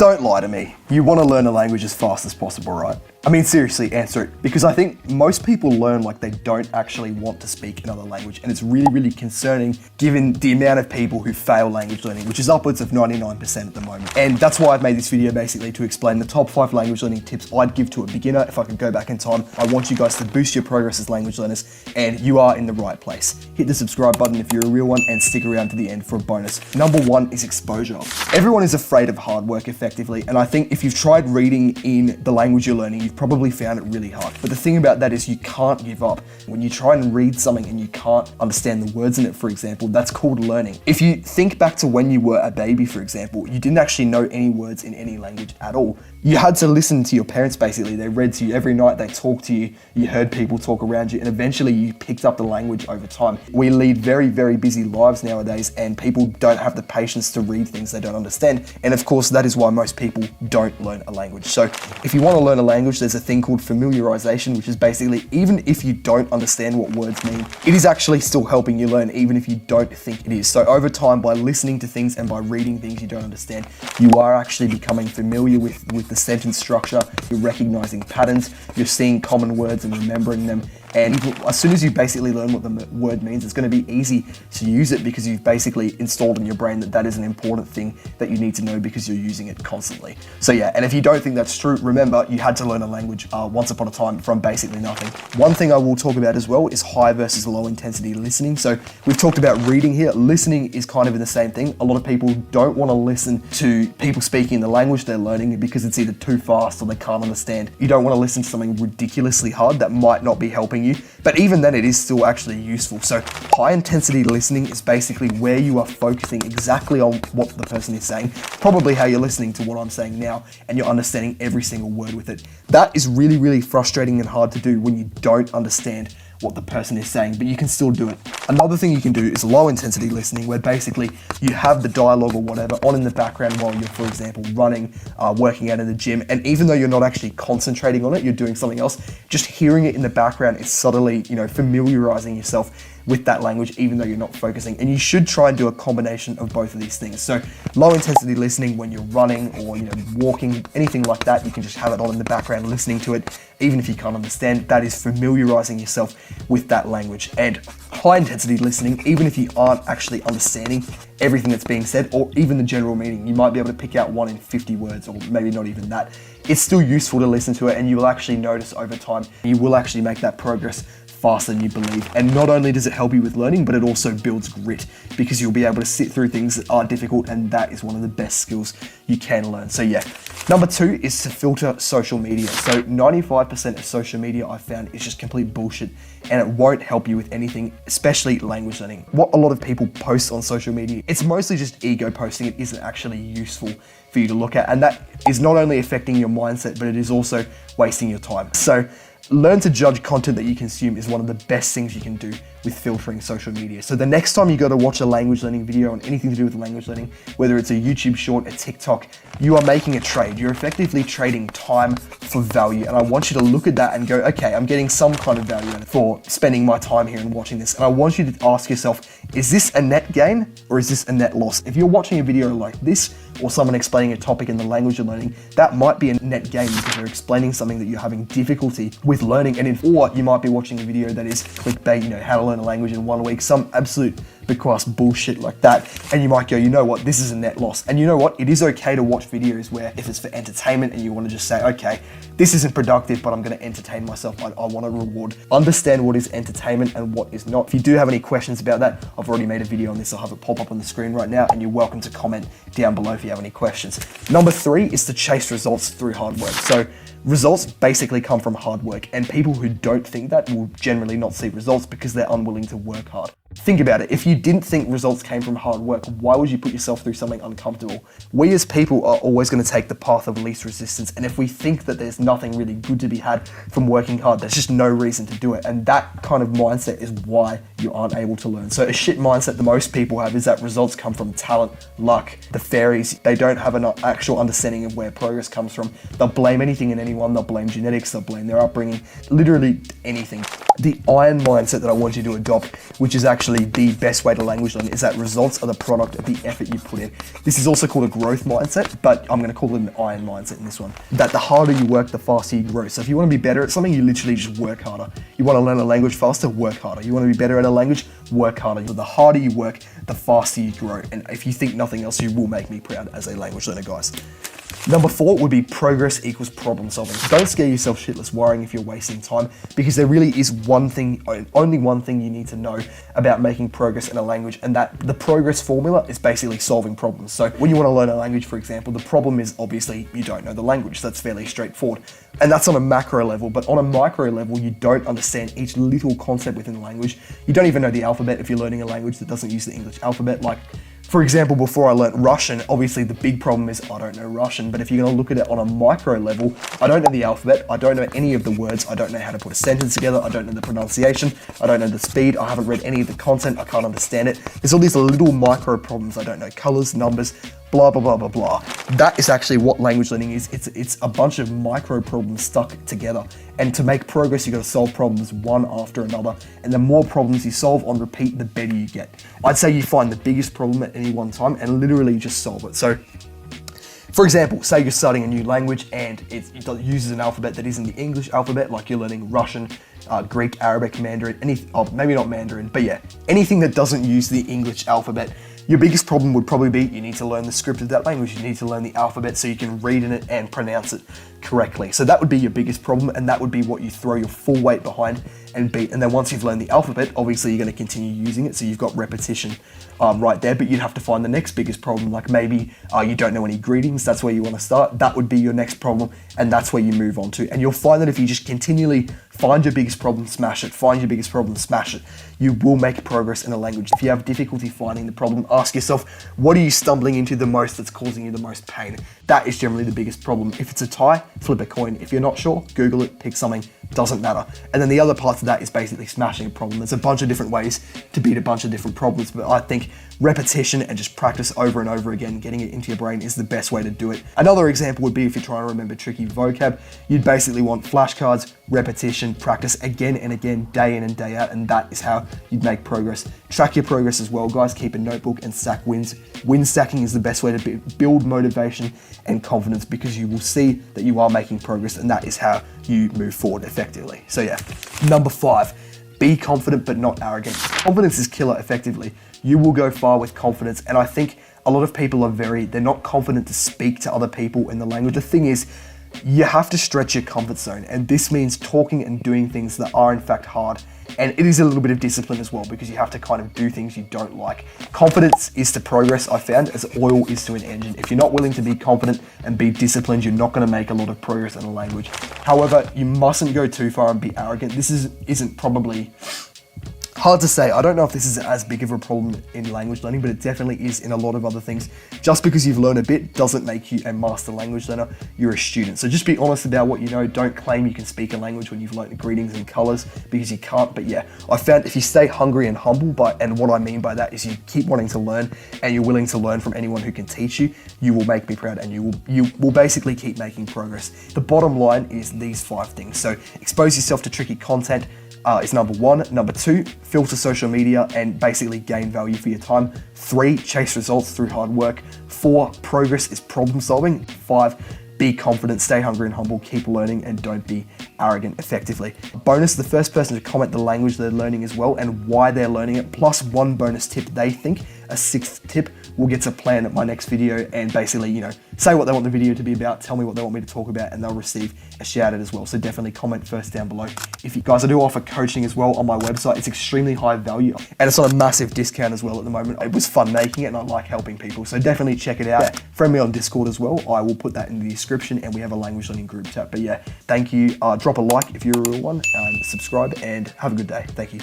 Don't lie to me. You want to learn a language as fast as possible, right? I mean, seriously, answer it. Because I think most people learn like they don't actually want to speak another language. And it's really, really concerning given the amount of people who fail language learning, which is upwards of 99% at the moment. And that's why I've made this video basically to explain the top 5 language learning tips I'd give to a beginner if I could go back in time. I want you guys to boost your progress as language learners, and you are in the right place. Hit the subscribe button if you're a real one and stick around to the end for a bonus. Number 1 is exposure. Everyone is afraid of hard work effectively, and I think if you've tried reading in the language you're learning, you've probably found it really hard. But the thing about that is you can't give up. When you try and read something and you can't understand the words in it, for example, that's called learning. If you think back to when you were a baby, for example, you didn't actually know any words in any language at all. You had to listen to your parents basically. They read to you every night, they talked to you, you heard people talk around you, and eventually you picked up the language over time. We lead very, very busy lives nowadays, and people don't have the patience to read things they don't understand. And of course, that is why most people don't learn a language. So if you want to learn a language, there's a thing called familiarization, which is basically, even if you don't understand what words mean, it is actually still helping you learn, even if you don't think it is. So over time, by listening to things and by reading things you don't understand, you are actually becoming familiar with the sentence structure, you're recognizing patterns, you're seeing common words and remembering them. And as soon as you basically learn what the word means, it's going to be easy to use it because you've basically installed in your brain that that is an important thing that you need to know because you're using it constantly. So yeah, and if you don't think that's true, remember, you had to learn a language once upon a time from basically nothing. One thing I will talk about as well is high versus low intensity listening. So we've talked about reading here. Listening is kind of in the same thing. A lot of people don't want to listen to people speaking the language they're learning because it's either too fast or they can't understand. You don't want to listen to something ridiculously hard that might not be helping you, but even then it is still actually useful. So high intensity listening is basically where you are focusing exactly on what the person is saying, probably how you're listening to what I'm saying now, and you're understanding every single word with it. That is really, really frustrating and hard to do when you don't understand what the person is saying, but you can still do it. Another thing you can do is low intensity listening, where basically you have the dialogue or whatever on in the background while you're, for example, running, working out in the gym, and even though you're not actually concentrating on it, you're doing something else, just hearing it in the background is subtly, familiarizing yourself with that language, even though you're not focusing. And you should try and do a combination of both of these things. So low intensity listening when you're running or walking, anything like that, you can just have it on in the background, listening to it, even if you can't understand. That is familiarizing yourself with that language. And high intensity listening, even if you aren't actually understanding everything that's being said or even the general meaning, you might be able to pick out 1 in 50 words, or maybe not even that. It's still useful to listen to it, and you will actually notice over time, you will actually make that progress faster than you believe. And not only does it help you with learning, but it also builds grit because you'll be able to sit through things that are difficult, and that is one of the best skills you can learn. So yeah. Number 2 is to filter social media. So 95% of social media I've found is just complete bullshit, and it won't help you with anything, especially language learning. What a lot of people post on social media, it's mostly just ego posting. It isn't actually useful for you to look at, and that is not only affecting your mindset, but it is also wasting your time. So learn to judge content that you consume is one of the best things you can do with filtering social media. So the next time you go to watch a language learning video on anything to do with language learning, whether it's a YouTube short, a TikTok, you are making a trade. You're effectively trading time for value. And I want you to look at that and go, okay, I'm getting some kind of value for spending my time here and watching this. And I want you to ask yourself, is this a net gain or is this a net loss? If you're watching a video like this, or someone explaining a topic in the language you're learning, that might be a net gain because they're explaining something that you're having difficulty with learning. Or you might be watching a video that is clickbait, how to learn a language in 1 week, some absolute because bullshit like that, and you might go, you know what, this is a net loss. And you know what, it is okay to watch videos where if it's for entertainment and you want to just say, okay, this isn't productive, but I'm going to entertain myself, I want to reward. Understand what is entertainment and what is not. If you do have any questions about that, I've already made a video on this. I'll have it pop up on the screen right now, and you're welcome to comment down below if you have any questions. Number 3 is to chase results through hard work. So results basically come from hard work, and people who don't think that will generally not see results because they're unwilling to work hard. Think about it. If you didn't think results came from hard work, why would you put yourself through something uncomfortable? We as people are always going to take the path of least resistance. And if we think that there's nothing really good to be had from working hard, there's just no reason to do it. And that kind of mindset is why you aren't able to learn. So a shit mindset that most people have is that results come from talent, luck, the fairies. They don't have an actual understanding of where progress comes from. They'll blame anything and anyone. They'll blame genetics. They'll blame their upbringing, literally anything. the iron mindset that I want you to adopt, which is actually the best way to language learn, is that results are the product of the effort you put in. This is also called a growth mindset, but I'm going to call it an iron mindset in this one. That the harder you work, the faster you grow. So if you want to be better at something, you literally just work harder. You want to learn a language faster, work harder. You want to be better at a language, work harder. The harder you work, the faster you grow. And if you think nothing else, you will make me proud as a language learner, guys. Number 4 would be progress equals problem solving. Don't scare yourself shitless worrying if you're wasting time, because there really is only one thing you need to know about making progress in a language, and that the progress formula is basically solving problems. So when you want to learn a language, for example, the problem is obviously you don't know the language. That's fairly straightforward. And that's on a macro level, but on a micro level, you don't understand each little concept within the language. You don't even know the alphabet if you're learning a language that doesn't use the English alphabet. Like, for example, before I learnt Russian, obviously the big problem is I don't know Russian, but if you're gonna look at it on a micro level, I don't know the alphabet, I don't know any of the words, I don't know how to put a sentence together, I don't know the pronunciation, I don't know the speed, I haven't read any of the content, I can't understand it. There's all these little micro problems, I don't know colors, numbers, blah, blah, blah, blah, blah. That is actually what language learning is. It's a bunch of micro problems stuck together. And to make progress, you gotta solve problems one after another. And the more problems you solve on repeat, the better you get. I'd say you find the biggest problem at any one time and literally just solve it. So, for example, say you're studying a new language and it uses an alphabet that isn't the English alphabet, like you're learning Russian, Greek, Arabic, Mandarin, maybe not Mandarin, but yeah, anything that doesn't use the English alphabet. Your biggest problem would probably be you need to learn the script of that language. You need to learn the alphabet so you can read in it and pronounce it correctly. So that would be your biggest problem, and that would be what you throw your full weight behind and beat. And then once you've learned the alphabet, obviously you're going to continue using it, so you've got repetition right there. But you'd have to find the next biggest problem, like maybe you don't know any greetings. That's where you want to start. That would be your next problem, and that's where you move on to. And you'll find that if you just continually find your biggest problem, smash it, find your biggest problem, smash it, you will make progress in a language. If you have difficulty finding the problem, ask yourself, what are you stumbling into the most that's causing you the most pain? That is generally the biggest problem. If it's a tie, flip a coin. If you're not sure, Google it, pick something, doesn't matter. And then the other part of that is basically smashing a problem. There's a bunch of different ways to beat a bunch of different problems, but I think repetition and just practice over and over again, getting it into your brain is the best way to do it. Another example would be if you're trying to remember tricky vocab, you'd basically want flashcards, repetition, practice again and again, day in and day out, and that is how you'd make progress. Track your progress as well, guys. Keep a notebook and stack wins. Win stacking is the best way to build motivation and confidence, because you will see that you are making progress, and that is how you move forward effectively. So yeah, number 5, be confident but not arrogant. Confidence is killer effectively. You will go far with confidence, and I think a lot of people they're not confident to speak to other people in the language. The thing is, you have to stretch your comfort zone, and this means talking and doing things that are in fact hard. And it is a little bit of discipline as well, because you have to kind of do things you don't like. Confidence is to progress, I found, as oil is to an engine. If you're not willing to be confident and be disciplined, you're not going to make a lot of progress in a language. However, you mustn't go too far and be arrogant. This isn't probably hard to say. I don't know if this is as big of a problem in language learning, but it definitely is in a lot of other things. Just because you've learned a bit doesn't make you a master language learner. You're a student. So just be honest about what you know. Don't claim you can speak a language when you've learned greetings and colors, because you can't. But yeah, I found if you stay hungry and humble, and what I mean by that is you keep wanting to learn and you're willing to learn from anyone who can teach you, you will make me proud, and you will basically keep making progress. The bottom line is these 5 things. So expose yourself to tricky content, is number 1. Number 2, filter social media and basically gain value for your time. 3, chase results through hard work. 4, progress is problem solving. 5, be confident, stay hungry and humble, keep learning, and don't be arrogant effectively. Bonus, the first person to comment the language they're learning as well and why they're learning it, plus 1 bonus tip they think, a 6th tip, will get to plan at my next video and basically, say what they want the video to be about, tell me what they want me to talk about, and they'll receive a shout out as well. So definitely comment first down below. If you guys, I do offer coaching as well on my website. It's extremely high value and it's on a massive discount as well at the moment. It was fun making it and I like helping people. So definitely check it out. Friend me on Discord as well. I will put that in the description, and we have a language learning group chat. But yeah, thank you. Drop a like if you're a real one, and subscribe, and have a good day. Thank you.